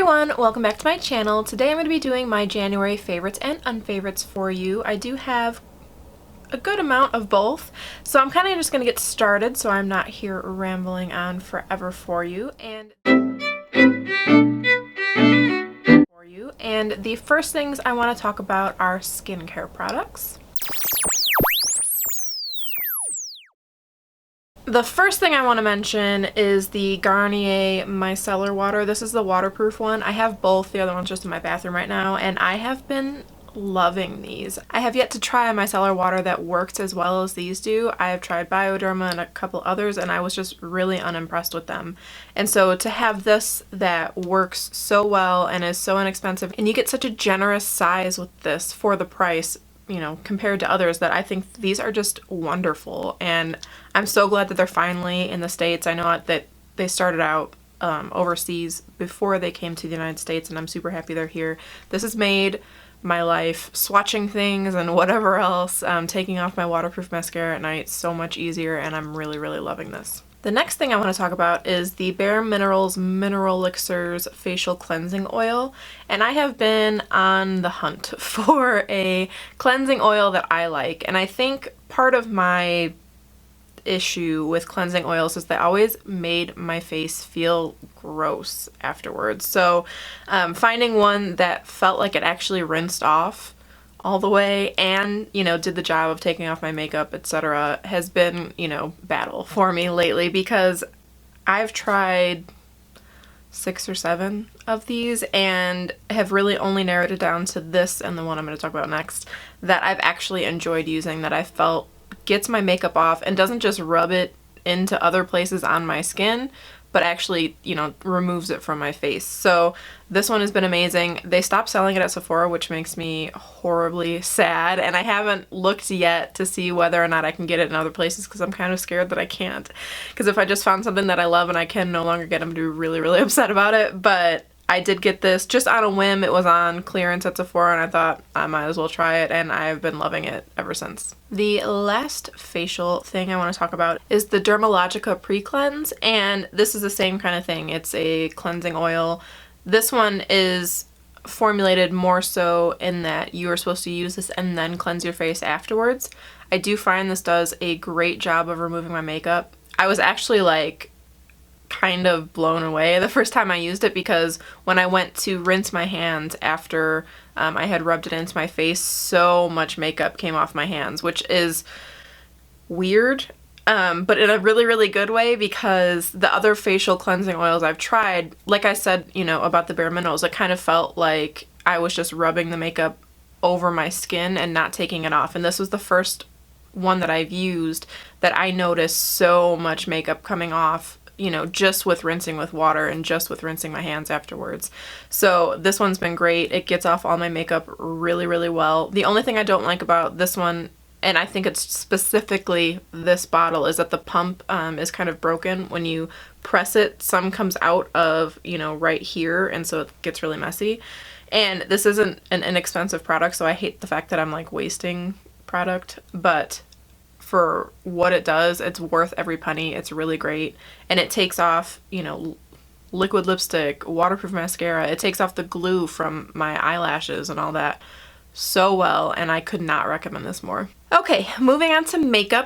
everyone, welcome back to my channel. Today I'm going to be doing my January favorites and unfavorites for you. I do have a good amount of both, so I'm kind of just going to get started so I'm not here rambling on forever for you. And the first things I want to talk about are skincare products. The first thing I want to mention is the Garnier Micellar Water. This is the waterproof one. I have both. The other one's just in my bathroom right now, and I have been loving these. I have yet to try a micellar water that works as well as these do. I have tried Bioderma and a couple others, and I was just really unimpressed with them. And so to have this that works so well and is so inexpensive, and you get such a generous size with this for the price, you know, compared to others, that I think these are just wonderful. And I'm so glad that they're finally in the States. I know that they started out overseas before they came to the United States, and I'm super happy they're here. This has made my life swatching things and whatever else, taking off my waterproof mascara at night, so much easier, and I'm really, really loving this. The next thing I want to talk about is the Bare Minerals Mineral Elixirs Facial Cleansing Oil, and I have been on the hunt for a cleansing oil that I like, and I think part of my issue with cleansing oils is they always made my face feel gross afterwards. So finding one that felt like it actually rinsed off all the way and, you know, did the job of taking off my makeup, etc., has been, you know, battle for me lately, because I've tried 6 or 7 of these and have really only narrowed it down to this and the one I'm going to talk about next that I've actually enjoyed using, that I felt gets my makeup off and doesn't just rub it into other places on my skin, but actually, you know, removes it from my face. So this one has been amazing. They stopped selling it at Sephora, which makes me horribly sad, and I haven't looked yet to see whether or not I can get it in other places, because I'm kind of scared that I can't. Because if I just found something that I love and I can no longer get them, to be really, really upset about it. But I did get this just on a whim. It was on clearance at Sephora, and I thought I might as well try it, and I've been loving it ever since. The last facial thing I want to talk about is the Dermalogica Pre-Cleanse, and this is the same kind of thing. It's a cleansing oil. This one is formulated more so in that you are supposed to use this and then cleanse your face afterwards. I do find this does a great job of removing my makeup. I was actually like kind of blown away the first time I used it, because when I went to rinse my hands after I had rubbed it into my face, so much makeup came off my hands, which is weird, but in a really, really good way, because the other facial cleansing oils I've tried, like I said, you know, about the Bare Minerals, it kind of felt like I was just rubbing the makeup over my skin and not taking it off. And this was the first one that I've used that I noticed so much makeup coming off, you know, just with rinsing with water and just with rinsing my hands afterwards. So this one's been great. It gets off all my makeup really, really well. The only thing I don't like about this one, and I think it's specifically this bottle, is that the pump is kind of broken. When you press it, some comes out of, you know, right here, and so it gets really messy. And this isn't an inexpensive product, so I hate the fact that I'm like wasting product, but for what it does, it's worth every penny. It's really great. And it takes off, you know, liquid lipstick, waterproof mascara. It takes off the glue from my eyelashes and all that so well, and I could not recommend this more. Okay, moving on to makeup.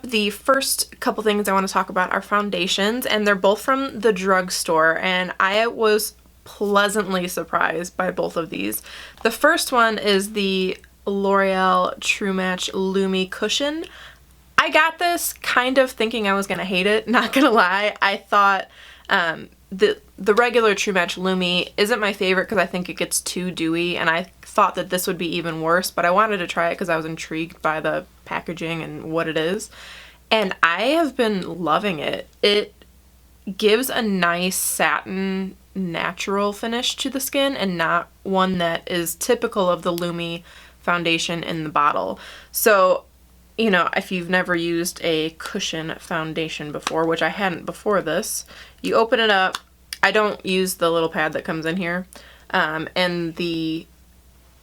The first couple things I want to talk about are foundations, and they're both from the drugstore, and I was pleasantly surprised by both of these. The first one is the L'Oreal True Match Lumi Cushion. I got this kind of thinking I was gonna hate it, not gonna lie. I thought the regular True Match Lumi isn't my favorite because I think it gets too dewy, and I thought that this would be even worse, but I wanted to try it because I was intrigued by the packaging and what it is, and I have been loving it. It gives a nice satin natural finish to the skin, and not one that is typical of the Lumi foundation in the bottle. So, you know, if you've never used a cushion foundation before, which I hadn't before this, you open it up. I don't use the little pad that comes in here, and the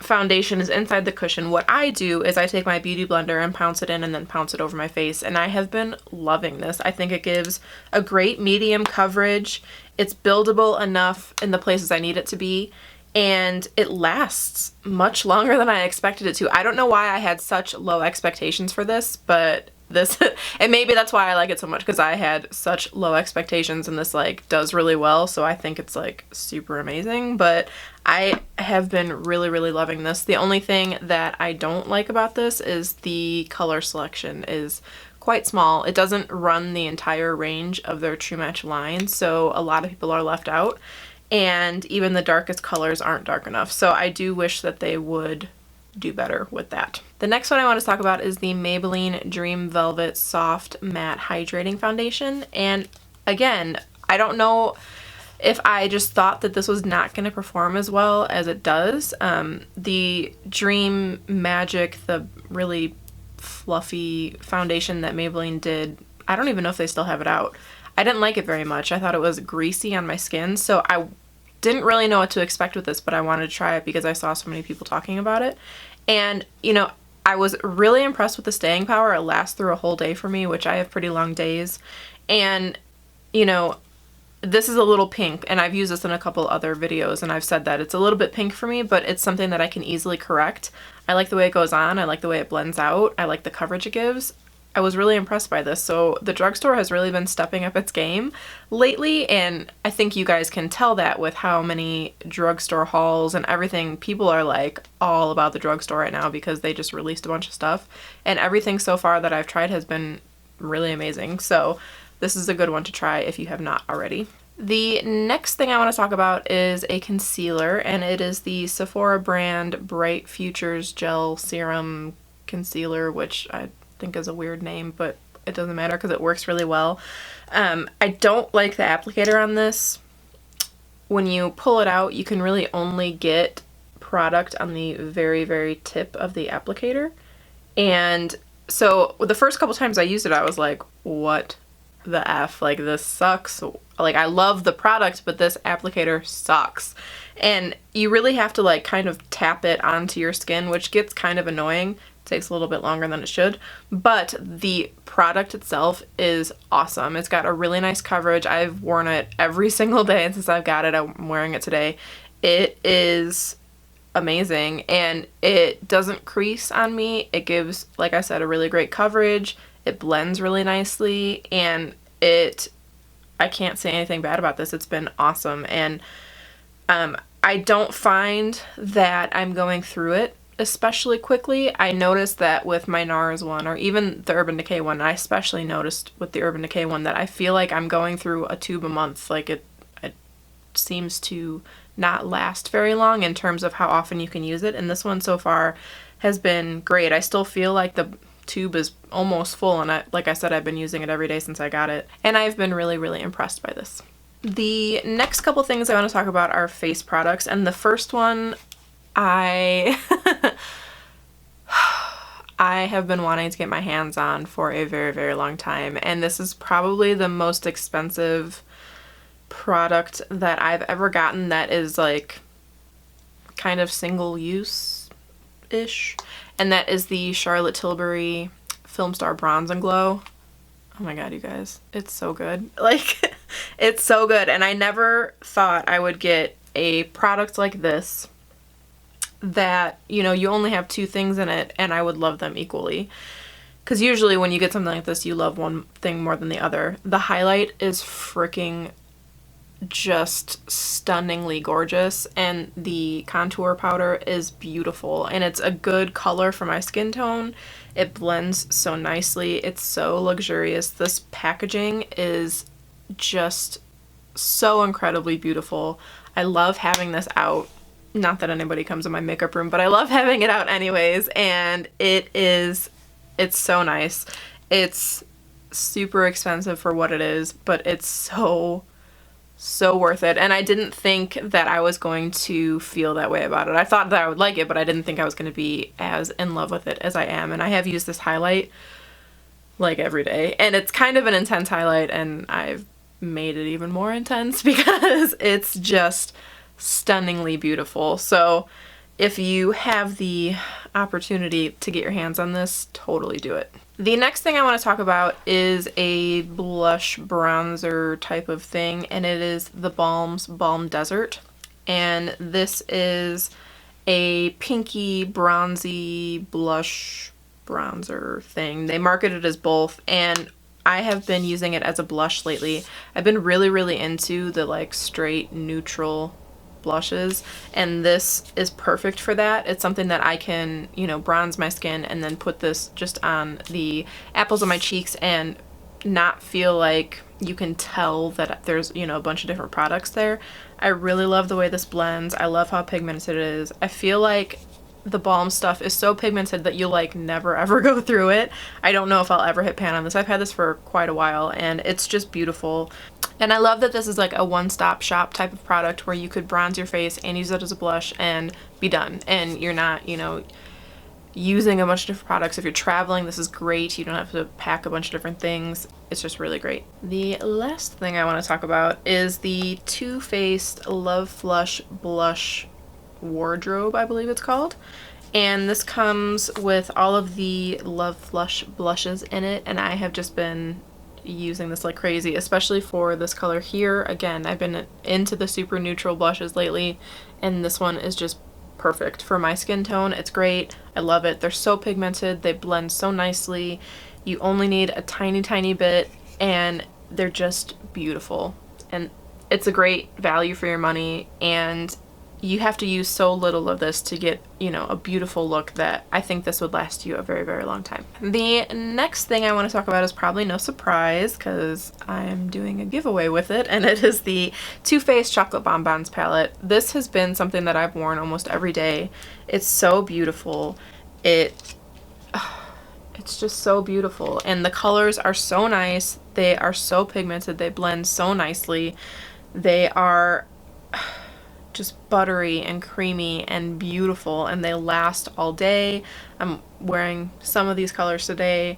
foundation is inside the cushion, what I do is I take my beauty blender and pounce it in and then pounce it over my face, and I have been loving this. I think it gives a great medium coverage. It's buildable enough in the places I need it to be, and it lasts much longer than I expected it to. I don't know why I had such low expectations for this, but this, and maybe that's why I like it so much, because I had such low expectations, and this like does really well, so I think it's like super amazing. But I have been really loving this. The only thing that I don't like about this is the color selection is quite small. It doesn't run the entire range of their True Match line, so a lot of people are left out, and even the darkest colors aren't dark enough. So I do wish that they would do better with that. The next one I want to talk about is the Maybelline Dream Velvet Soft Matte Hydrating Foundation. And again, I don't know if I just thought that this was not going to perform as well as it does. The Dream Magic, the really fluffy foundation that Maybelline did, I don't even know if they still have it out. I didn't like it very much. I thought it was greasy on my skin, so I didn't really know what to expect with this, but I wanted to try it because I saw so many people talking about it. And, you know, I was really impressed with the staying power. It lasts through a whole day for me, which I have pretty long days. And, you know, this is a little pink, and I've used this in a couple other videos, and I've said that it's a little bit pink for me, but it's something that I can easily correct. I like the way it goes on. I like the way it blends out. I like the coverage it gives. I was really impressed by this. So the drugstore has really been stepping up its game lately, and I think you guys can tell that with how many drugstore hauls and everything. People are like all about the drugstore right now because they just released a bunch of stuff, and everything so far that I've tried has been really amazing. So this is a good one to try if you have not already. The next thing I want to talk about is a concealer, and it is the Sephora brand Bright Futures Gel Serum Concealer, which I think is a weird name, but it doesn't matter because it works really well. I don't like the applicator on this. When you pull it out, you can really only get product on the very tip of the applicator. And so the first couple times I used it, I was like, what the F? Like, this sucks. Like, I love the product, but this applicator sucks. And you really have to like kind of tap it onto your skin, which gets kind of annoying. Takes a little bit longer than it should, but the product itself is awesome. It's got a really nice coverage. I've worn it every single day since I've got it. I'm wearing it today. It is amazing, and it doesn't crease on me. It gives, like I said, a really great coverage. It blends really nicely, and I can't say anything bad about this. It's been awesome, and I don't find that I'm going through it especially quickly. I noticed that with my NARS one, or even the Urban Decay one. I especially noticed with the Urban Decay one that I feel like I'm going through a tube a month. Like it seems to not last very long in terms of how often you can use it, and this one so far has been great. I still feel like the tube is almost full, and like I said, I've been using it every day since I got it, and I've been really impressed by this. The next couple things I want to talk about are face products, and the first one I have been wanting to get my hands on for a very long time, and this is probably the most expensive product that I've ever gotten that is like kind of single use-ish, and that is the Charlotte Tilbury Film Star Bronze and Glow. Oh my god, you guys, it's so good. Like, it's so good, and I never thought I would get a product like this that, you know, you only have two things in it, and I would love them equally. Because usually when you get something like this, you love one thing more than the other. The highlight is freaking just stunningly gorgeous, and the contour powder is beautiful, and it's a good color for my skin tone. It blends so nicely. It's so luxurious. This packaging is just so incredibly beautiful. I love having this out. Not that anybody comes in my makeup room, but I love having it out anyways, and it's so nice. It's super expensive for what it is, but it's so worth it, and I didn't think that I was going to feel that way about it. I thought that I would like it, but I didn't think I was going to be as in love with it as I am, and I have used this highlight like every day, and it's kind of an intense highlight, and I've made it even more intense because it's just stunningly beautiful. So if you have the opportunity to get your hands on this, totally do it. The next thing I want to talk about is a blush bronzer type of thing, and it is the Balm's Balm Desert. And this is a pinky bronzy blush bronzer thing. They market it as both, and I have been using it as a blush lately. I've been really into the like straight neutral blushes, and this is perfect for that. It's something that I can, you know, bronze my skin and then put this just on the apples of my cheeks and not feel like you can tell that there's, you know, a bunch of different products there. I really love the way this blends. I love how pigmented it is. I feel like the balm stuff is so pigmented that you'll like never ever go through it. I don't know if I'll ever hit pan on this. I've had this for quite a while and it's just beautiful. And I love that this is like a one-stop shop type of product where you could bronze your face and use it as a blush and be done. And you're not, you know, using a bunch of different products. If you're traveling, this is great. You don't have to pack a bunch of different things. It's just really great. The last thing I want to talk about is the Too Faced Love Flush Blush Wardrobe, I believe it's called. And this comes with all of the Love Flush blushes in it, and I have just been using this like crazy, especially for this color here. Again, I've been into the super neutral blushes lately, and this one is just perfect for my skin tone. It's great. I love it. They're so pigmented. They blend so nicely. You only need a tiny bit, and they're just beautiful. And it's a great value for your money, and you have to use so little of this to get, you know, a beautiful look that I think this would last you a very long time. The next thing I want to talk about is probably no surprise because I'm doing a giveaway with it, and it is the Too Faced Chocolate Bonbons palette. This has been something that I've worn almost every day. It's so beautiful. It's just so beautiful, and the colors are so nice. They are so pigmented. They blend so nicely. They are just buttery and creamy and beautiful, and they last all day. I'm wearing some of these colors today.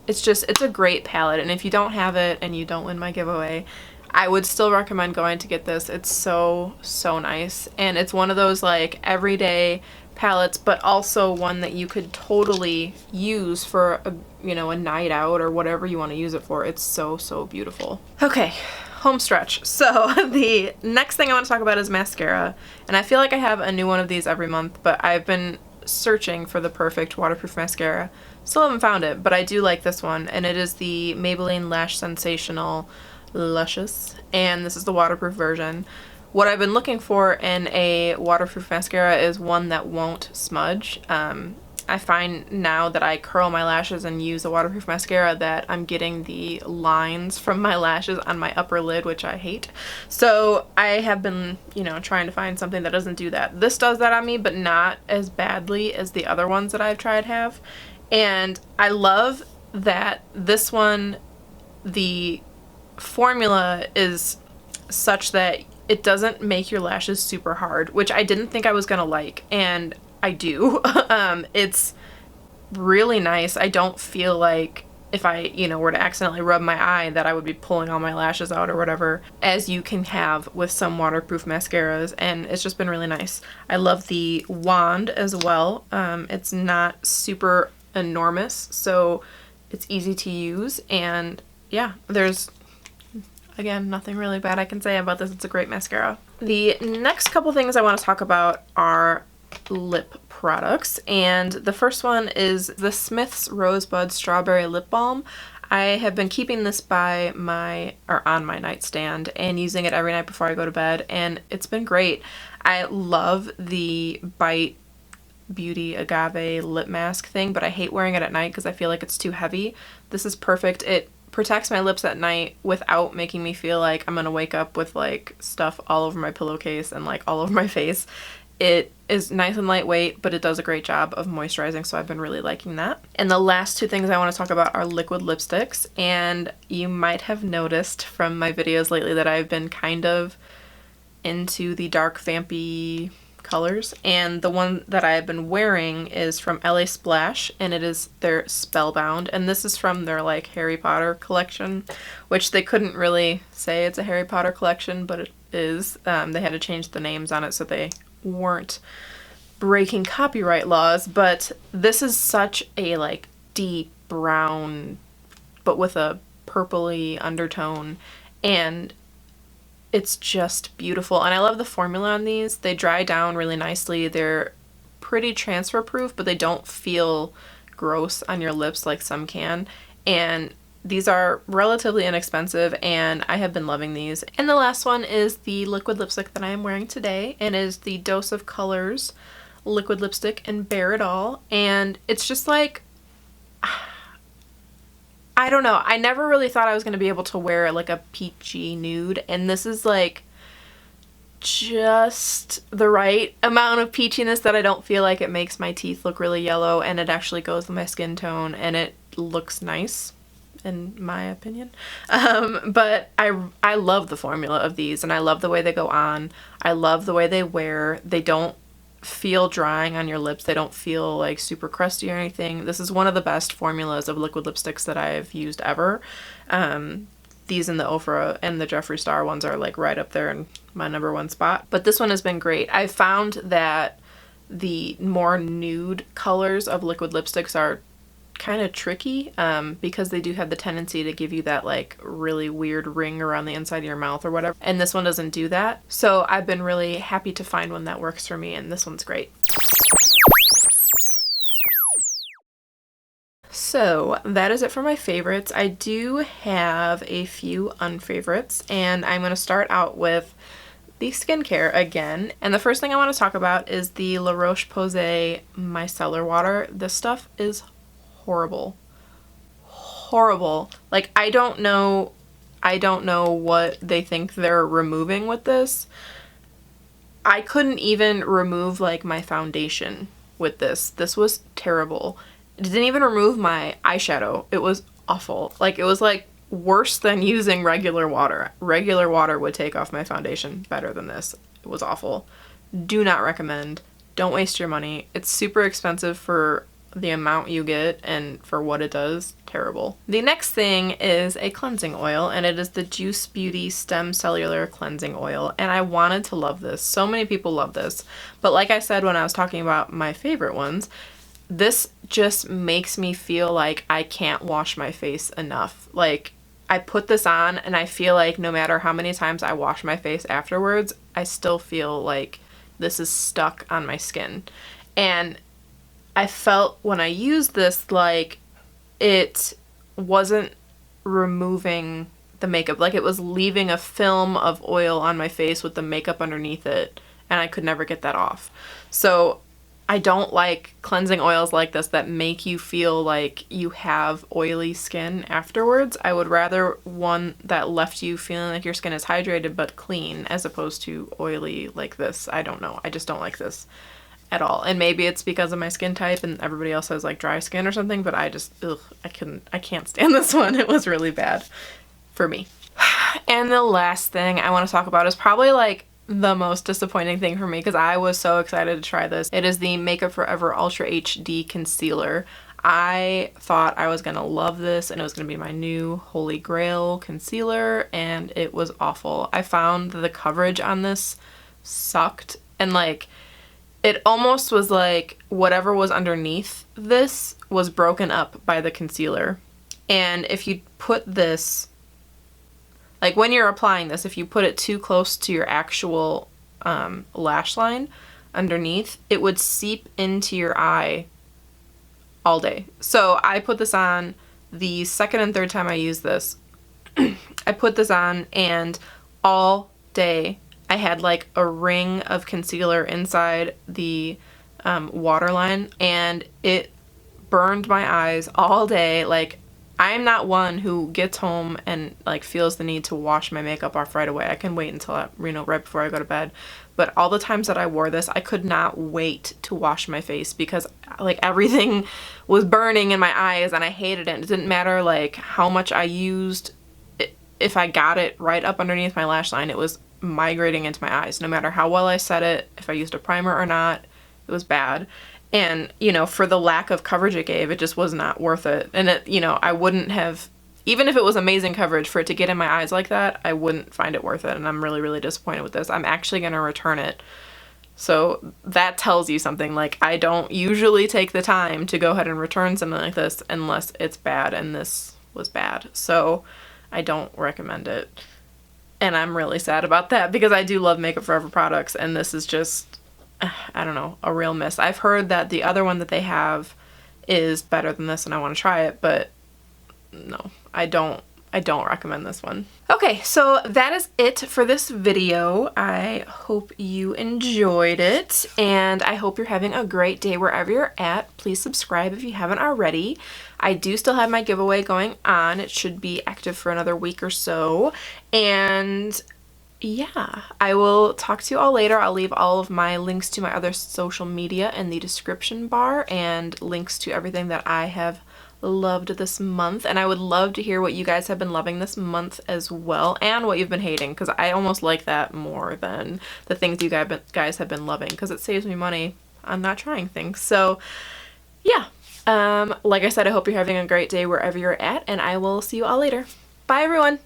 It's a great palette, and if you don't have it and you don't win my giveaway, I would still recommend going to get this. It's so nice, and it's one of those like everyday palettes, but also one that you could totally use for a, you know, a night out or whatever you want to use it for. It's so beautiful. Okay, home stretch. So the next thing I want to talk about is mascara, and I feel like I have a new one of these every month, but I've been searching for the perfect waterproof mascara. Still haven't found it, but I do like this one, and it is the Maybelline Lash Sensational Luscious, and this is the waterproof version. What I've been looking for in a waterproof mascara is one that won't smudge. I find now that I curl my lashes and use a waterproof mascara that I'm getting the lines from my lashes on my upper lid, which I hate. So I have been, you know, trying to find something that doesn't do that. This does that on me, but not as badly as the other ones that I've tried have. And I love that this one, the formula is such that it doesn't make your lashes super hard, which I didn't think I was gonna like, and I do. It's really nice. I don't feel like if I, you know, were to accidentally rub my eye that I would be pulling all my lashes out or whatever, as you can have with some waterproof mascaras, and it's just been really nice. I love the wand as well. It's not super enormous, so it's easy to use, and yeah, there's again nothing really bad I can say about this. It's a great mascara. The next couple things I want to talk about are lip products, and the first one is the Smith's Rosebud Strawberry Lip Balm. I have been keeping this by on my nightstand and using it every night before I go to bed, and it's been great. I love the Bite Beauty Agave lip mask thing, but I hate wearing it at night because I feel like it's too heavy. This is perfect. It protects my lips at night without making me feel like I'm gonna wake up with like stuff all over my pillowcase and like all over my face. It is nice and lightweight, but it does a great job of moisturizing, so I've been really liking that. And the last two things I want to talk about are liquid lipsticks, and you might have noticed from my videos lately that I've been kind of into the dark vampy colors, and the one that I have been wearing is from LA Splash, and it is their Spellbound, and this is from their like Harry Potter collection, which they couldn't really say it's a Harry Potter collection, but it is. They had to change the names on it so they weren't breaking copyright laws, but this is such a like deep brown, but with a purpley undertone, and it's just beautiful. And I love the formula on these. They dry down really nicely. They're pretty transfer proof, but they don't feel gross on your lips like some can. And these are relatively inexpensive, and I have been loving these. And the last one is the liquid lipstick that I am wearing today, and it is the Dose of Colors liquid lipstick in Bare It All. And it's just like, I don't know. I never really thought I was going to be able to wear like a peachy nude, and this is like just the right amount of peachiness that I don't feel like it makes my teeth look really yellow, and it actually goes with my skin tone, and it looks nice in my opinion. But I love the formula of these, and I love the way they go on. I love the way they wear. They don't feel drying on your lips. They don't feel like super crusty or anything. This is one of the best formulas of liquid lipsticks that I've used ever. These and the Ofra and the Jeffree Star ones are like right up there in my number one spot. But this one has been great. I found that the more nude colors of liquid lipsticks are kind of tricky because they do have the tendency to give you that like really weird ring around the inside of your mouth or whatever, and this one doesn't do that. So I've been really happy to find one that works for me, and this one's great. So that is it for my favorites. I do have a few unfavorites, and I'm going to start out with the skincare again. And the first thing I want to talk about is the La Roche-Posay Micellar Water. This stuff is horrible. Horrible. Like, I don't know what they think they're removing with this. I couldn't even remove like my foundation with this. This was terrible. It didn't even remove my eyeshadow. It was awful. Like, it was like worse than using regular water. Regular water would take off my foundation better than this. It was awful. Do not recommend. Don't waste your money. It's super expensive for the amount you get and for what it does. Terrible. The next thing is a cleansing oil, and it is the Juice Beauty Stem Cellular Cleansing Oil, and I wanted to love this. So many people love this, but like I said when I was talking about my favorite ones, this just makes me feel like I can't wash my face enough. Like, I put this on and I feel like no matter how many times I wash my face afterwards, I still feel like this is stuck on my skin. And I felt when I used this like it wasn't removing the makeup. Like, it was leaving a film of oil on my face with the makeup underneath it, and I could never get that off. So I don't like cleansing oils like this that make you feel like you have oily skin afterwards. I would rather one that left you feeling like your skin is hydrated but clean, as opposed to oily like this. I don't know. I just don't like this at all. And maybe it's because of my skin type and everybody else has like dry skin or something, but I just, I can't stand this one. It was really bad for me. And the last thing I want to talk about is probably like the most disappointing thing for me, because I was so excited to try this. It is the Makeup Forever Ultra HD Concealer. I thought I was gonna love this and it was gonna be my new holy grail concealer, and it was awful. I found that the coverage on this sucked, and like it almost was like whatever was underneath this was broken up by the concealer. And if you put this, like when you're applying this, if you put it too close to your actual lash line underneath, it would seep into your eye all day. So I put this on the second and third time I used this. I put this on, and all day I had like a ring of concealer inside the waterline, and it burned my eyes all day. Like, I'm not one who gets home and like feels the need to wash my makeup off right away. I can wait until right before I go to bed. But all the times that I wore this, I could not wait to wash my face because like everything was burning in my eyes and I hated it. It didn't matter like how much I used. If I got it right up underneath my lash line, it was migrating into my eyes. No matter how well I set it, if I used a primer or not, it was bad. And, you know, for the lack of coverage it gave, it just was not worth it. And it, you know, I wouldn't have, even if it was amazing coverage, for it to get in my eyes like that, I wouldn't find it worth it. And I'm really, really disappointed with this. I'm actually going to return it So that tells you something. Like, I don't usually take the time to go ahead and return something like this unless it's bad, and this was bad. So I don't recommend it. And I'm really sad about that because I do love Makeup Forever products, and this is just, I don't know, a real miss. I've heard that the other one that they have is better than this and I want to try it, but no, I don't recommend this one. Okay, so that is it for this video. I hope you enjoyed it, and I hope you're having a great day wherever you're at. Please subscribe if you haven't already. I do still have my giveaway going on. It should be active for another week or so, and yeah, I will talk to you all later. I'll leave all of my links to my other social media in the description bar, and links to everything that I have loved this month, and I would love to hear what you guys have been loving this month as well, and what you've been hating, because I almost like that more than the things you guys have been loving, because it saves me money on not trying things. So yeah, like I said, I hope you're having a great day wherever you're at, and I will see you all later. Bye everyone!